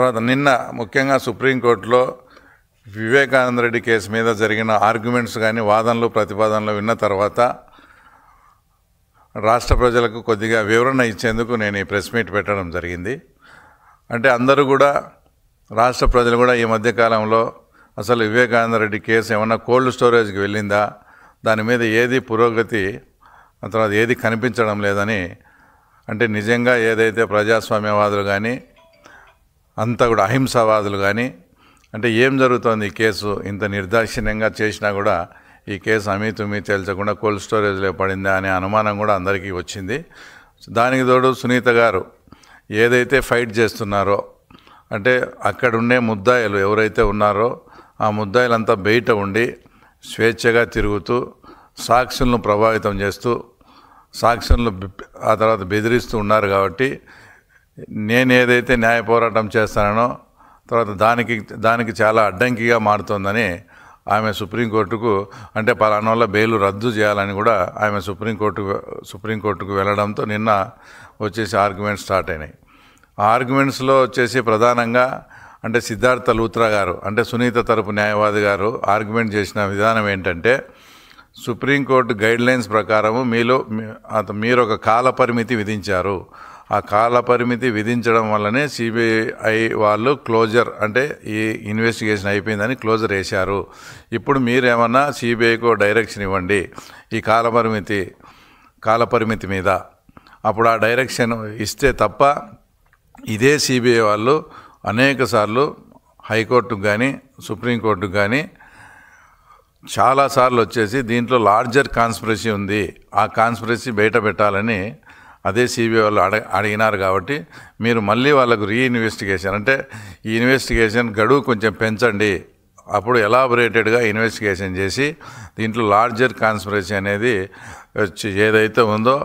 తర్వాత నిన్న ముఖ్యంగా సుప్రీంకోర్టులో వివేకానంద రెడ్డి కేసు మీద జరిగిన ఆర్గ్యుమెంట్స్ కానీ వాదనలు ప్రతిపాదనలు విన్న తర్వాత రాష్ట్ర ప్రజలకు కొద్దిగా వివరణ ఇచ్చేందుకు నేను ఈ ప్రెస్ మీట్ పెట్టడం జరిగింది. అంటే అందరూ కూడా రాష్ట్ర ప్రజలు కూడా ఈ మధ్యకాలంలో అసలు వివేకానంద రెడ్డి కేసు ఏమన్నా కోల్డ్ స్టోరేజ్కి వెళ్ళిందా, దాని మీద ఏది పురోగతి తర్వాత ఏది కనిపించడం లేదని, అంటే నిజంగా ఏదైతే ప్రజాస్వామ్యవాదులు కానీ అంతా కూడా అహింసావాదులు కానీ అంటే ఏం జరుగుతోంది ఈ కేసు ఇంత నిర్దాక్షిణ్యంగా చేసినా కూడా ఈ కేసు అమీతుమీ తేల్చకుండా కోల్డ్ స్టోరేజ్లో పడిందా అనే అనుమానం కూడా అందరికీ వచ్చింది. దానికి తోడు సునీత గారు ఏదైతే ఫైట్ చేస్తున్నారో అంటే అక్కడుండే ముద్దాయిలు ఎవరైతే ఉన్నారో ఆ ముద్దాయిలంతా బయట ఉండి స్వేచ్ఛగా తిరుగుతూ సాక్షులను ప్రభావితం చేస్తూ సాక్షులను ఆ తర్వాత బెదిరిస్తూ ఉన్నారు. కాబట్టి నేను ఏదైతే న్యాయ పోరాటం చేస్తానో తర్వాత దానికి చాలా అడ్డంకిగా మారుతోందని ఆమె సుప్రీంకోర్టుకు అంటే పలానా వల్ల బెయిల్ రద్దు చేయాలని కూడా ఆమె సుప్రీంకోర్టుకు వెళ్ళడంతో నిన్న వచ్చేసి ఆర్గ్యుమెంట్స్ స్టార్ట్ అయినాయి. ఆ ఆర్గ్యుమెంట్స్లో వచ్చేసి ప్రధానంగా అంటే సిద్ధార్థ లూత్రా గారు అంటే సునీత తరపు న్యాయవాది గారు ఆర్గ్యుమెంట్ చేసిన విధానం ఏంటంటే సుప్రీంకోర్టు గైడ్లైన్స్ ప్రకారము మీరు ఒక కాల పరిమితి విధించారు. ఆ కాల పరిమితి విధించడం వల్లనే సిబిఐ వాళ్ళు క్లోజర్ అంటే ఈ ఇన్వెస్టిగేషన్ అయిపోయిందని క్లోజర్ వేశారు. ఇప్పుడు మీరేమన్నా సిబిఐకు డైరెక్షన్ ఇవ్వండి ఈ కాల పరిమితి మీద. అప్పుడు ఆ డైరెక్షన్ ఇస్తే తప్ప ఇదే సిబిఐ వాళ్ళు అనేక సార్లు హైకోర్టుకు కానీ సుప్రీంకోర్టుకు కానీ చాలాసార్లు వచ్చేసి దీంట్లో లార్జర్ కాన్స్పిరసీ ఉంది, ఆ కాన్స్పిరసీ బయట పెట్టాలని అదే సిబిఐ వాళ్ళు అడిగినారు. కాబట్టి మీరు మళ్ళీ వాళ్ళకు రీఇన్వెస్టిగేషన్ అంటే ఈ ఇన్వెస్టిగేషన్ గడువు కొంచెం పెంచండి, అప్పుడు ఎలాబొరేటెడ్గా ఇన్వెస్టిగేషన్ చేసి దీంట్లో లార్జర్ కాన్స్పిరసీ అనేది ఏదైతే ఉందో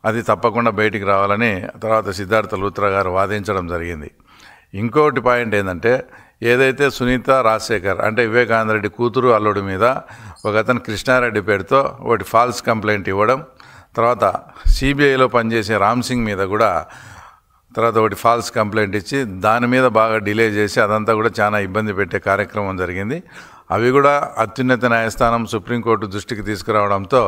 అది తప్పకుండా బయటికి రావాలని తర్వాత సిద్ధార్థ లూత్రా గారు వాదించడం జరిగింది. ఇంకోటి పాయింట్ ఏంటంటే ఏదైతే సునీత రాజశేఖర్ అంటే వివేకానంద రెడ్డి కూతురు అల్లుడి మీద ఒక అతను కృష్ణారెడ్డి పేరుతో ఒకటి ఫాల్స్ కంప్లైంట్ ఇవ్వడం, తర్వాత సిబిఐలో పనిచేసే రామ్ సింగ్ మీద కూడా తర్వాత ఒకటి ఫాల్స్ కంప్లైంట్ ఇచ్చి దాని మీద బాగా డిలే చేసి అదంతా కూడా చాలా ఇబ్బంది పెట్టే కార్యక్రమం జరిగింది. అవి కూడా అత్యున్నత న్యాయస్థానం సుప్రీంకోర్టు దృష్టికి తీసుకురావడంతో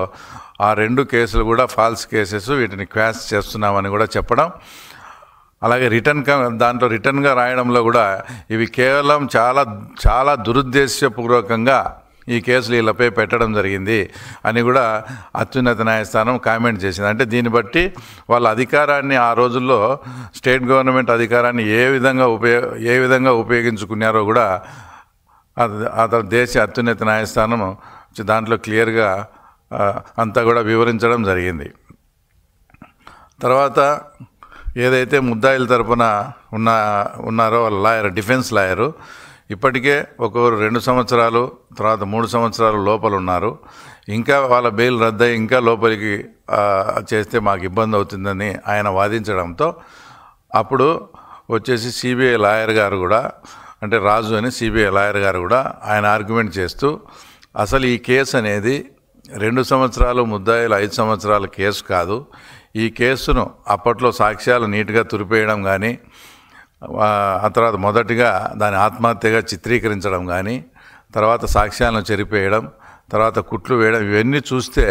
ఆ రెండు కేసులు కూడా ఫాల్స్ కేసెస్, వీటిని క్వాష్ చేస్తున్నామని కూడా చెప్పడం, అలాగే దాంట్లో రిటర్న్గా రాయడంలో కూడా ఇవి కేవలం చాలా దురుద్దేశపూర్వకంగా ఈ కేసులు వీళ్ళపై పెట్టడం జరిగింది అని కూడా అత్యున్నత న్యాయస్థానం కామెంట్ చేసింది. అంటే దీన్ని బట్టి వాళ్ళ అధికారాన్ని ఆ రోజుల్లో స్టేట్ గవర్నమెంట్ అధికారాన్ని ఏ విధంగా ఉపయోగించుకున్నారో కూడా దేశ అత్యున్నత న్యాయస్థానం దాంట్లో క్లియర్గా అంతా కూడా వివరించడం జరిగింది. తర్వాత ఏదైతే ముద్దాయిల తరపున ఉన్నారో వాళ్ళ లాయర్, డిఫెన్స్ లాయరు ఇప్పటికే ఒక్కొక్కరు 2 సంవత్సరాలు తర్వాత 3 సంవత్సరాలు లోపల ఉన్నారు. ఇంకా వాళ్ళ బెయిల్ రద్దయి ఇంకా లోపలికి చేస్తే మాకు ఇబ్బంది అవుతుందని ఆయన వాదించడంతో అప్పుడు వచ్చేసి సిబిఐ లాయర్ గారు కూడా అంటే రాజు అని సిబిఐ లాయర్ గారు కూడా ఆయన ఆర్గ్యుమెంట్ చేస్తూ అసలు ఈ కేసు అనేది 2 సంవత్సరాలు ముద్దాయిలు 5 సంవత్సరాల కేసు కాదు. ఈ కేసును అప్పట్లో సాక్ష్యాలు నీట్గా తురిపేయడం కానీ ఆ తర్వాత మొదటిగా దాని ఆత్మహత్యగా చిత్రీకరించడం కానీ తర్వాత సాక్ష్యాలను చెరిపేయడం తర్వాత కుట్లు వేయడం ఇవన్నీ చూస్తే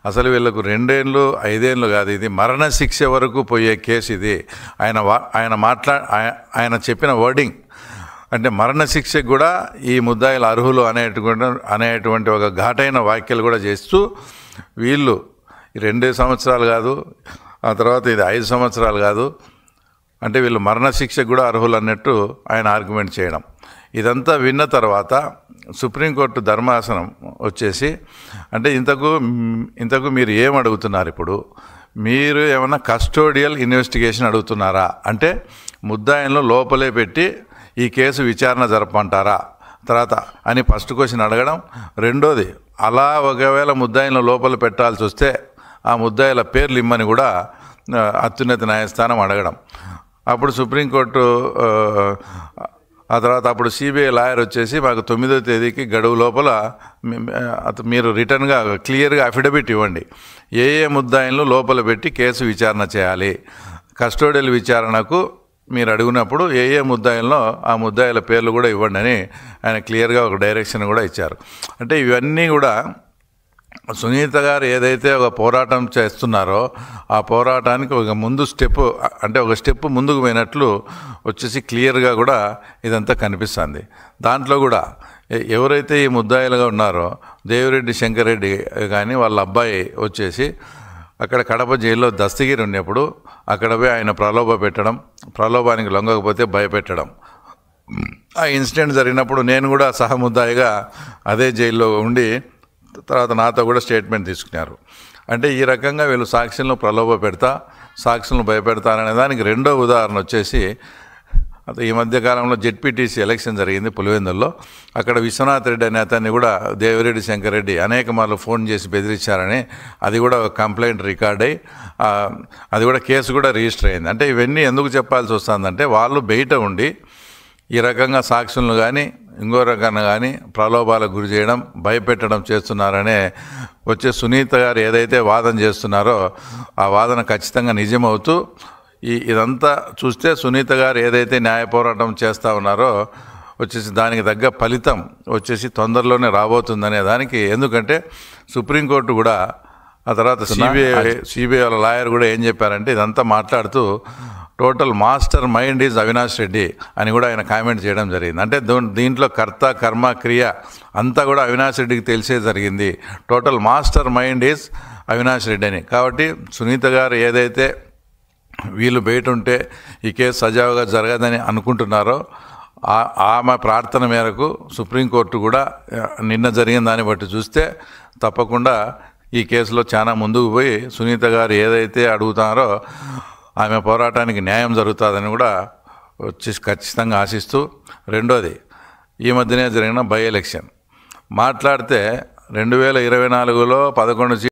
అసలు వీళ్ళకు 2 ఏళ్ళు 5 ఏళ్ళు కాదు, ఇది మరణశిక్ష వరకు పోయే కేసు. ఇది ఆయన చెప్పిన వర్డింగ్ అంటే మరణశిక్షకు కూడా ఈ ముద్దాయిలు అర్హులు అనేటువంటి ఒక ఘాటైన వ్యాఖ్యలు కూడా చేస్తూ వీళ్ళు 2 సంవత్సరాలు కాదు ఆ తర్వాత ఇది 5 సంవత్సరాలు కాదు అంటే వీళ్ళు మరణశిక్షకు కూడా అర్హులు అన్నట్టు ఆయన ఆర్గ్యుమెంట్ చేయడం. ఇదంతా విన్న తర్వాత సుప్రీంకోర్టు ధర్మాసనం వచ్చేసి అంటే ఇంతకు మీరు ఏం అడుగుతున్నారు, ఇప్పుడు మీరు ఏమన్నా కస్టోడియల్ ఇన్వెస్టిగేషన్ అడుగుతున్నారా అంటే ముద్దాయిలను లోపలే పెట్టి ఈ కేసు విచారణ జరపమంటారా తర్వాత అని ఫస్ట్ క్వశ్చన్ అడగడం. రెండోది అలా ఒకవేళ ముద్దాయిలను లోపల పెట్టాల్సి వస్తే ఆ ముద్దాయిల పేర్లు ఇమ్మని కూడా అత్యున్నత న్యాయస్థానం అడగడం. అప్పుడు సుప్రీంకోర్టు ఆ తర్వాత అప్పుడు సిబిఐ లాయర్ వచ్చేసి మాకు 9వ తేదీకి గడువు లోపల మీరు రిటర్న్గా క్లియర్గా అఫిడవిట్ ఇవ్వండి, ఏ ముద్దాయిలను లోపల పెట్టి కేసు విచారణ చేయాలి, కస్టోడియల్ విచారణకు మీరు అడిగినప్పుడు ఏ ఏ ముద్దాయిల్లో ఆ ముద్దాయిల పేర్లు కూడా ఇవ్వండి అని ఆయన క్లియర్గా ఒక డైరెక్షన్ కూడా ఇచ్చారు. అంటే ఇవన్నీ కూడా సునీత గారు ఏదైతే ఒక పోరాటం చేస్తున్నారో ఆ పోరాటానికి ఒక ముందు స్టెప్, అంటే ఒక స్టెప్ ముందుకు పోయినట్లు వచ్చేసి క్లియర్గా కూడా ఇదంతా కనిపిస్తుంది. దాంట్లో కూడా ఎవరైతే ఈ ముద్దాయిలుగా ఉన్నారో దేవిరెడ్డి శంకర్ రెడ్డి కానీ వాళ్ళ అబ్బాయి వచ్చేసి అక్కడ కడప జైల్లో దస్తగిరి ఉన్నప్పుడు అక్కడ పోయి ఆయన ప్రలోభానికి లొంగకపోతే భయపెట్టడం, ఆ ఇన్సిడెంట్ జరిగినప్పుడు నేను కూడా సహముద్దాయిగా అదే జైల్లో ఉండి తర్వాత నాతో కూడా స్టేట్మెంట్ తీసుకున్నారు. అంటే ఈ రకంగా వీళ్ళు సాక్షులను సాక్షులను భయపెడతారనే దానికి రెండో ఉదాహరణ వచ్చేసి ఈ మధ్యకాలంలో జెడ్పీటీసీ ఎలక్షన్ జరిగింది పులివెందుల్లో. అక్కడ విశ్వనాథ్ రెడ్డి అనే అతన్ని కూడా దేవిరెడ్డి శంకర్ రెడ్డి అనేక మార్లు ఫోన్ చేసి బెదిరించారని అది కూడా కంప్లైంట్ రికార్డ్ అయ్యి అది కూడా కేసు కూడా రిజిస్టర్ అయింది. అంటే ఇవన్నీ ఎందుకు చెప్పాల్సి వస్తుందంటే వాళ్ళు బయట ఉండి ఈ రకంగా సాక్షులను కానీ ఇంకో రకంగా కానీ ప్రలోభాలకు గురి చేయడం, భయపెట్టడం చేస్తున్నారనే వచ్చే సునీత గారు ఏదైతే వాదన చేస్తున్నారో ఆ వాదన ఖచ్చితంగా నిజమవుతూ ఇదంతా చూస్తే సునీత గారు ఏదైతే న్యాయ పోరాటం చేస్తూ ఉన్నారో వచ్చేసి దానికి తగ్గ ఫలితం వచ్చేసి తొందరలోనే రాబోతుందనే దానికి, ఎందుకంటే సుప్రీంకోర్టు కూడా ఆ తర్వాత సిబిఐ వాళ్ళ లాయర్ కూడా ఏం చెప్పారంటే ఇదంతా మాట్లాడుతూ total master mind is Avinash Reddy అని కూడా ఆయన కామెంట్ చేయడం జరిగింది. అంటే దీంట్లో కర్త కర్మ క్రియ అంతా కూడా అవినాష్ రెడ్డికి తెలిసే జరిగింది. Total master mind is Avinash Reddy అని. కాబట్టి సునీత గారు ఏదైతే వీళ్ళు బయట ఉంటే ఈ కేసు సజావుగా జరగదని అనుకుంటున్నారో ఆమె ప్రార్థన మేరకు సుప్రీంకోర్టు కూడా నిన్న జరిగిన దాన్ని బట్టి చూస్తే తప్పకుండా ఈ కేసులో చాలా ముందుకు పోయి సునీత గారు ఏదైతే అడుగుతారో ఆమె పోరాటానికి న్యాయం జరుగుతుందని కూడా వచ్చి ఖచ్చితంగా ఆశిస్తూ, రెండోది ఈ మధ్యనే జరిగిన బై ఎలక్షన్ మాట్లాడితే 2024లో 11